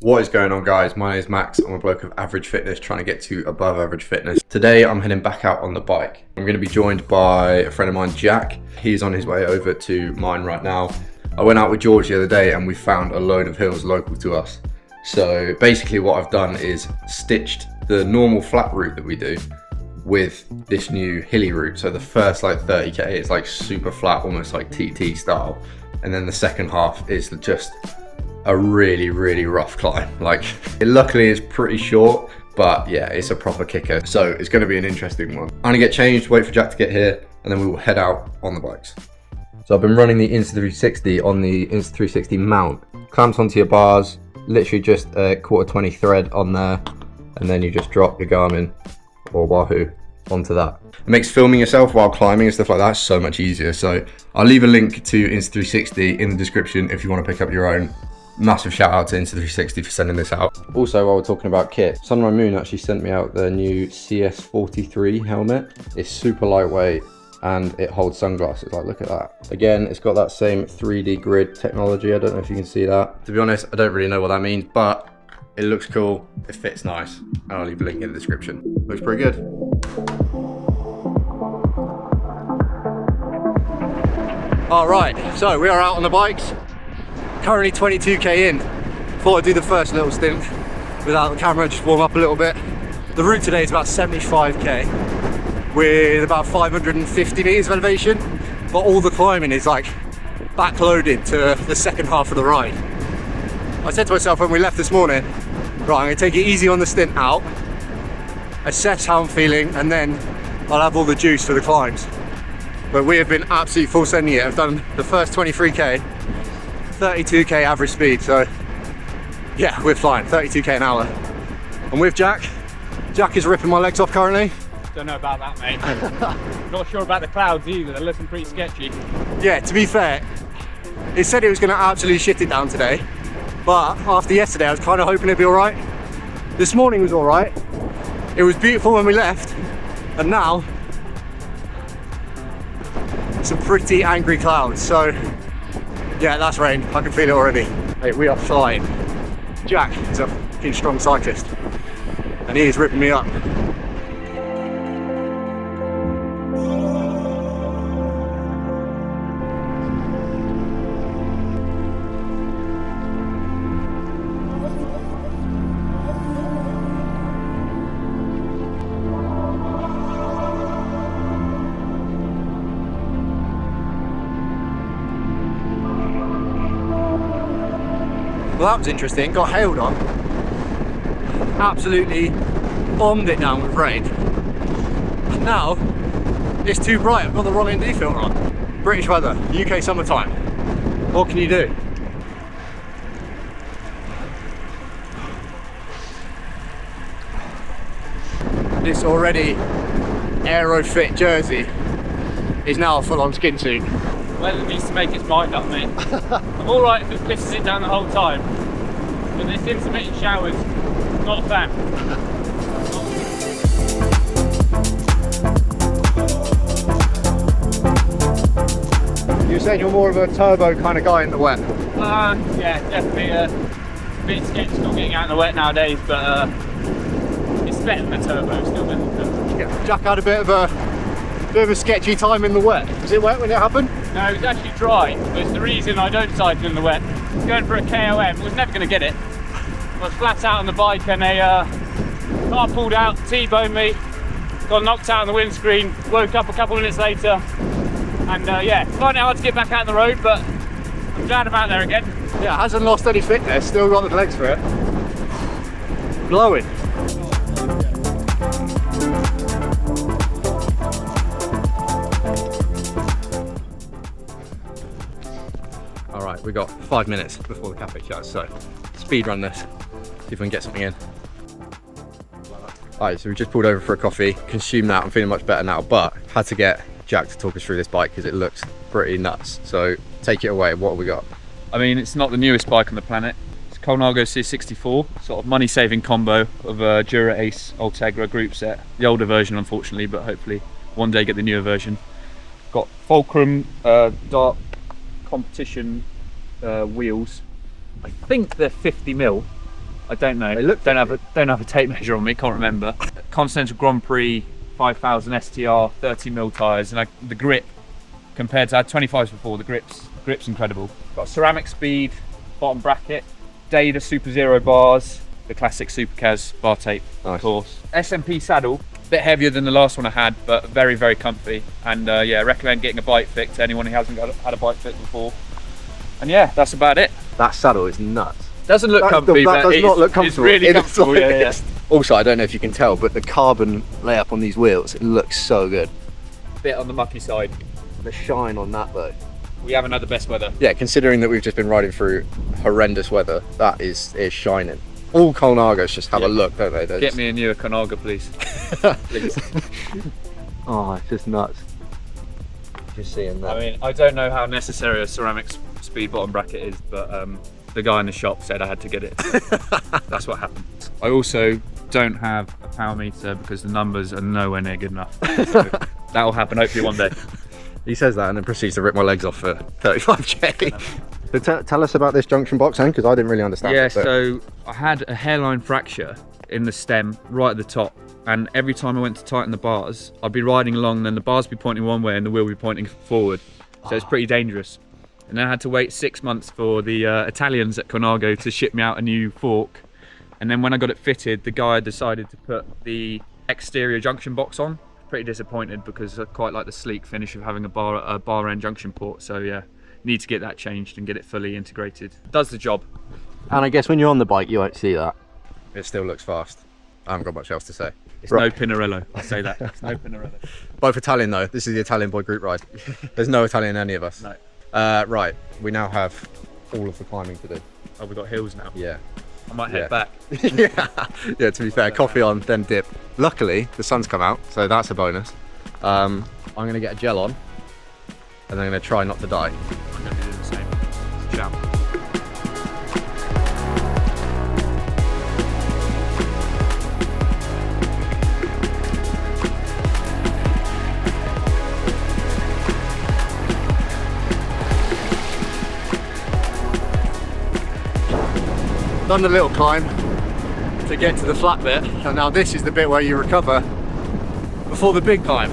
What is going on, guys? My name is Max. I'm a bloke of average fitness trying to get to above average fitness. Today I'm heading back out on the bike. I'm going to be joined by a friend of mine, Jack. He's on his way over to mine right now. I went out with George the other day and we found a load of hills local to us. So basically what I've done is stitched the normal flat route that we do with this new hilly route. So the first like 30k is like super flat, almost like TT style. And then the second half is just a really rough climb. Like, it luckily is pretty short, but yeah, it's a proper kicker. So it's going to be an interesting one. I'm gonna get changed, wait for Jack to get here, and then we will head out on the bikes. So I've been running the Insta 360 on the Insta 360 mount. Clamps onto your bars, literally just a 1/4 thread on there, and then you just drop your Garmin or Wahoo onto that. It makes filming yourself while climbing and stuff like that so much easier. So I'll leave a link to Insta 360 in the description if you want to pick up your own. Massive shout out to Insta 360 for sending this out. Also, while we're talking about kit, Sunrimoon actually sent me out the new CS43 helmet. It's super lightweight and it holds sunglasses. Like, look at that. Again, it's got that same 3D grid technology. I don't know if you can see that. To be honest, I don't really know what that means, but it looks cool, it fits nice, and I'll leave a link in the description. Looks pretty good. All right, so we are out on the bikes. Currently 22k in. Thought I'd do the first little stint without the camera, just warm up a little bit. The route today is about 75k with about 550 meters of elevation, but all the climbing is like backloaded to the second half of the ride. I said to myself when we left this morning, right, I'm gonna take it easy on the stint out, assess how I'm feeling, and then I'll have all the juice for the climbs. But we have been absolutely full sending it. I've done the first 23k, 32k average speed, so yeah, we're flying, 32k an hour. I'm with Jack. Jack is ripping my legs off currently. Don't know about that, mate. Not sure about the clouds either, they're looking pretty sketchy. Yeah, to be fair, it said it was gonna absolutely shit it down today, but after yesterday I was kind of hoping it'd be all right. This morning was all right. It was beautiful when we left, and now some pretty angry clouds, so yeah, that's rain. I can feel it already. Hey, we are flying. Jack is a fucking strong cyclist, and he is ripping me up. Well, that was interesting. Got hailed on. Absolutely bombed it down with rain. And now it's too bright. I've got the wrong ND filter on. British weather, UK summertime. What can you do? This already aero-fit jersey is now a full-on skin suit. Well, it needs to make its mind up, mate. I'm alright if it pisses it down the whole time, but this intermittent showers, not a fan. You're saying you're more of a turbo kind of guy in the wet? Yeah, definitely a bit sketchy not getting out in the wet nowadays, but it's better than a turbo, still better than a turbo. Yeah, Jack had a bit of a sketchy time in the wet. Was it wet when it happened? No, it was actually dry, but it's the reason I don't cycle in the wet. Going for a KOM, was never going to get it. I was flat out on the bike and a car pulled out, T-boned me, got knocked out on the windscreen, woke up a couple of minutes later, and yeah, finding it hard to get back out on the road, but I'm glad I'm out there again. Yeah, hasn't lost any fitness, still got the legs for it. Glowing. Alright, we got 5 minutes before the cafe shuts, so speed run this, see if we can get something in. Alright, so we just pulled over for a coffee, consumed that. I'm feeling much better now, but had to get Jack to talk us through this bike because it looks pretty nuts. So take it away, what have we got? I mean, it's not the newest bike on the planet. It's Colnago C64, sort of money-saving combo of a Dura Ace Ultegra group set. The older version, unfortunately, but hopefully one day get the newer version. Got Fulcrum dark competition wheels. I think they're 50mm. I don't know. They look don't have a tape measure on me. Can't remember. Continental Grand Prix 5000 STR 30mm tyres, and the grip compared to I had 25s before. The grip's incredible. Got ceramic speed bottom bracket, Data Super Zero bars, the classic Supercaz bar tape, nice. Of course. SMP saddle, a bit heavier than the last one I had, but very, very comfy. And yeah, recommend getting a bike fit to anyone who hasn't had a bike fit before. And yeah, that's about it. That saddle is nuts. Doesn't look comfy, that but does not look comfortable. It's really comfortable. Yeah. Also, I don't know if you can tell, but the carbon layup on these wheels, it looks so good. Bit on the mucky side. The shine on that though. We haven't had the best weather. Yeah, considering that we've just been riding through horrendous weather, that is shining. All Colnagos just have a look, don't they? Get me a newer Colnago, please. Please. Oh, it's just nuts. Just seeing that. I mean, I don't know how necessary a ceramic speed bottom bracket is, but the guy in the shop said I had to get it. That's what happened. I also don't have a power meter because the numbers are nowhere near good enough. So that'll happen hopefully one day. He says that and then proceeds to rip my legs off for 35k. So tell us about this junction box then, because I didn't really understand it. So I had a hairline fracture in the stem right at the top, and every time I went to tighten the bars, I'd be riding along and then the bars would be pointing one way and the wheel would be pointing forward. So it's pretty dangerous. And then I had to wait 6 months for the Italians at Colnago to ship me out a new fork. And then when I got it fitted, the guy decided to put the exterior junction box on. Pretty disappointed because I quite like the sleek finish of having a bar end junction port. So yeah, need to get that changed and get it fully integrated. Does the job. And I guess when you're on the bike, you won't see that. It still looks fast. I haven't got much else to say. It's no Pinarello, I say that. It's no Pinarello. Both Italian though. This is the Italian boy group ride. There's no Italian in any of us. No. Right, we now have all of the climbing to do. Oh, we've got hills now. Yeah. I might head back. Yeah, to be fair, coffee on, then dip. Luckily, the sun's come out, so that's a bonus. I'm going to get a gel on, and I'm going to try not to die. I'm going to do the same. Ciao. Done the little climb to get to the flat bit, and now this is the bit where you recover before the big climb.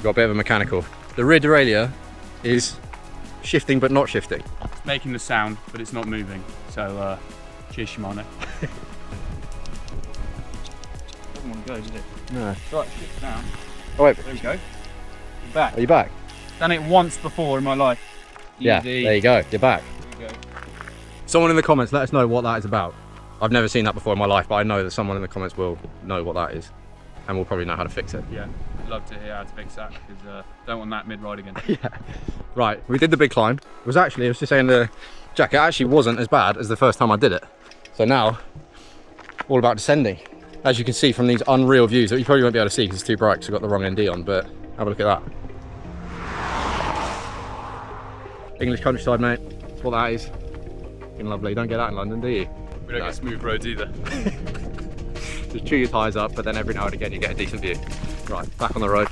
Got a bit of a mechanical. The rear derailleur is shifting but not shifting. It's making the sound, but it's not moving. So, cheers Shimano. Doesn't want to go, does it? No. Right, shift down. Oh wait. There we go. You're back. Are you back? Done it once before in my life. Yeah, Easy. there you go, you're back. There you go. Someone in the comments, let us know what that is about. I've never seen that before in my life, but I know that someone in the comments will know what that is. And we'll probably know how to fix it. Yeah, I'd love to hear how to fix that, because don't want that mid-ride again. Yeah. Right, we did the big climb. It was actually, I was just saying to Jack, it actually wasn't as bad as the first time I did it. So now, all about descending. As you can see from these unreal views that you probably won't be able to see because it's too bright because I've got the wrong ND on, but have a look at that. English countryside, mate. That's what that is. Fucking lovely. You don't get that in London, do you? We don't get smooth roads either. Just chew your tyres up, but then every now and again you get a decent view. Right, back on the road.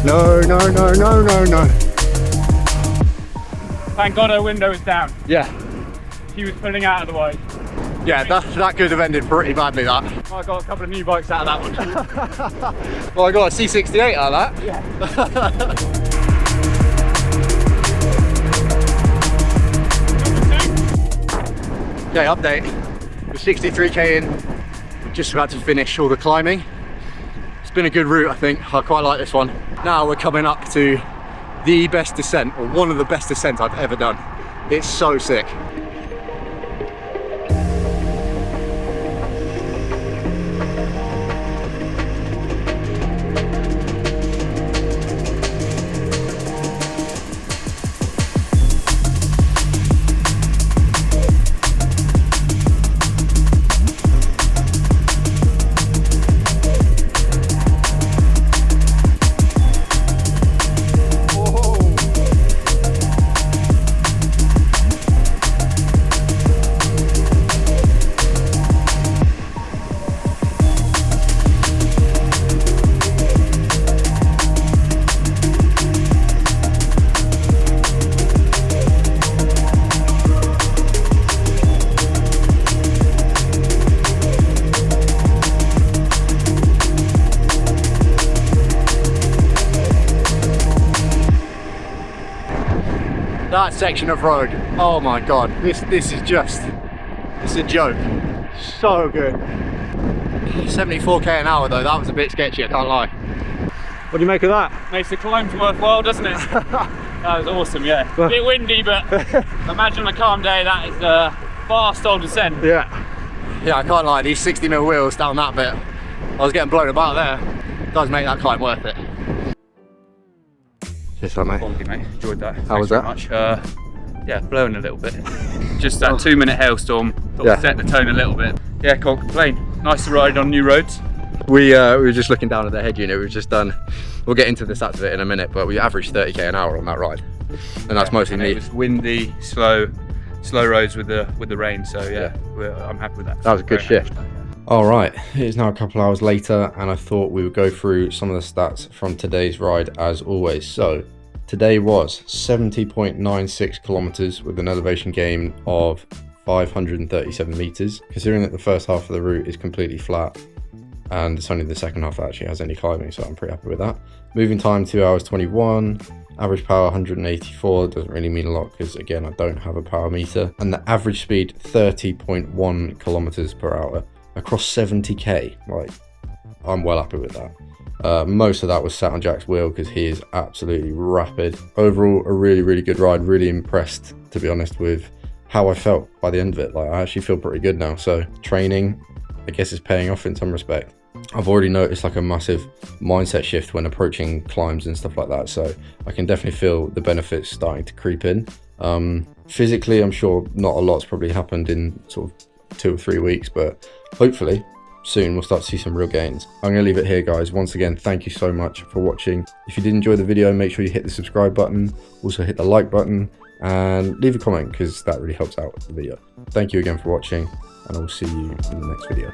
No, no, no, no, no, no. Thank God her window was down. Yeah. She was pulling out of the way. Yeah, that could have ended pretty badly, that. I got a couple of new bikes out of that one. Well, I got a C68 out of that. Yeah. Okay, update. We're 63k in, just about to finish all the climbing. It's been a good route, I think. I quite like this one. Now we're coming up to the best descent, or one of the best descents I've ever done. It's so sick. That section of road, oh my god, this is just, it's a joke. So good. 74k an hour though, that was a bit sketchy, I can't lie. What do you make of that? Makes the climb worthwhile, doesn't it? That was awesome, yeah. A bit windy, but imagine on a calm day, that is a fast old descent. Yeah, I can't lie, these 60mm wheels down that bit, I was getting blown about there. It does make that climb worth it. Cheers, mate. Quality, mate. Enjoyed that. How was that? Much. Yeah, blowing a little bit. Just that 2-minute hailstorm set the tone a little bit. Yeah, can't complain. Nice to ride on new roads. We were just looking down at the head unit. We've just done, we'll get into the stats of it in a minute, but we averaged 30k an hour on that ride, and that's mostly me. It was windy, slow roads with the rain. So yeah. I'm happy with that. That was a good shift. All right, it is now a couple hours later, and I thought we would go through some of the stats from today's ride as always. So today was 70.96 kilometers with an elevation gain of 537 meters. Considering that the first half of the route is completely flat and it's only the second half that actually has any climbing, so I'm pretty happy with that. Moving time 2 hours 21. Average power 184, doesn't really mean a lot because again I don't have a power meter. And the average speed 30.1 kilometers per hour across 70k. Like, I'm well happy with that. Most of that was sat on Jack's wheel because he is absolutely rapid. Overall, a really good ride. Really impressed, to be honest, with how I felt by the end of it. Like, I actually feel pretty good now. So training, I guess, is paying off in some respect. I've already noticed like a massive mindset shift when approaching climbs and stuff like that. So I can definitely feel the benefits starting to creep in. Physically, I'm sure not a lot's probably happened in sort of 2 or 3 weeks, but hopefully soon we'll start to see some real gains. I'm going to leave it here, guys. Once again, thank you so much for watching. If you did enjoy the video, make sure you hit the subscribe button, also hit the like button, and leave a comment because that really helps out the video. Thank you again for watching, and I will see you in the next video.